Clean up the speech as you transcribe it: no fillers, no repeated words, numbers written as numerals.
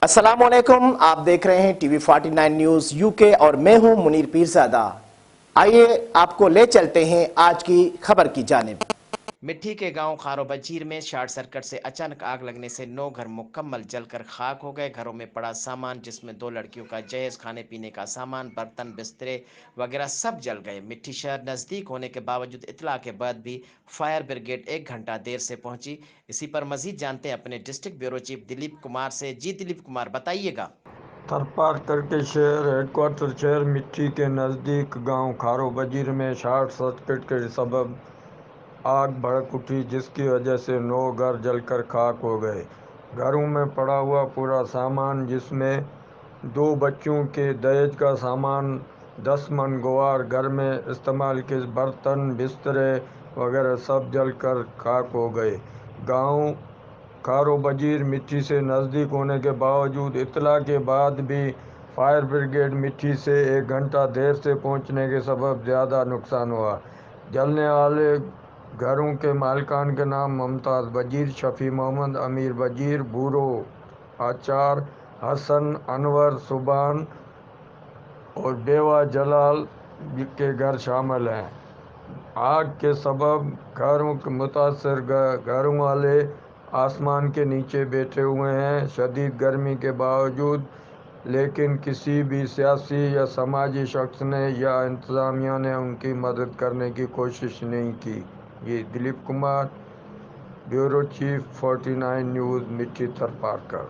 अस्सलामुअलैकुम। आप देख रहे हैं टीवी 49 न्यूज यूके और मैं हूं मुनीर पीरजादा। आइए आपको ले चलते हैं आज की खबर की जानिब। मिट्टी के गांव खारो बजीर में शॉर्ट सर्किट से अचानक आग लगने से 9 घर मुकम्मल जलकर खाक हो गए। घरों में पड़ा सामान जिसमें 2 लड़कियों का जहेज, खाने पीने का सामान, बर्तन, बिस्तरे वगैरह सब जल गए। मिट्टी शहर नज़दीक होने के बावजूद इतला के बाद भी फायर ब्रिगेड 1 घंटा देर से पहुंची। इसी पर मजीद जानते हैं अपने district bureau chief Dilip Kumar से। जी दिलीप कुमार, बताइएगा। थरपारकर के शहर हेडक्वार्टर शहर मिट्टी के नज़दीक गांव खारो बजीर में शॉर्ट सर्किट के सबब आग भड़क उठी, जिसकी वजह से 9 घर जलकर खाक हो गए। घरों में पड़ा हुआ पूरा सामान, जिसमें 2 बच्चों के दहेज का सामान, 10 मन ग्वार, घर में इस्तेमाल के बर्तन, बिस्तरे वगैरह सब जलकर खाक हो गए। गांव खारो बजीर मिट्टी से नज़दीक होने के बावजूद इतला के बाद भी फायर ब्रिगेड मिट्टी से 1 घंटा देर से पहुंचने के सबब ज़्यादा नुकसान हुआ। जलने वाले घरों के मालिकान के नाम मुमताज़ बजीर, शफ़ी मोहम्मद, अमीर बजीर, बूरो आचार, हसन, अनवर, सुबान और बेवा जलाल के घर शामिल हैं। आग के सबब घरों के मुतासर घरों वाले आसमान के नीचे बैठे हुए हैं शदीद गर्मी के बावजूद, लेकिन किसी भी सियासी या समाजी शख्स ने या इंतज़ामिया ने उनकी मदद करने की कोशिश नहीं की। ये Dilip Kumar, bureau chief 49 news, मिट्टी थरपारकर।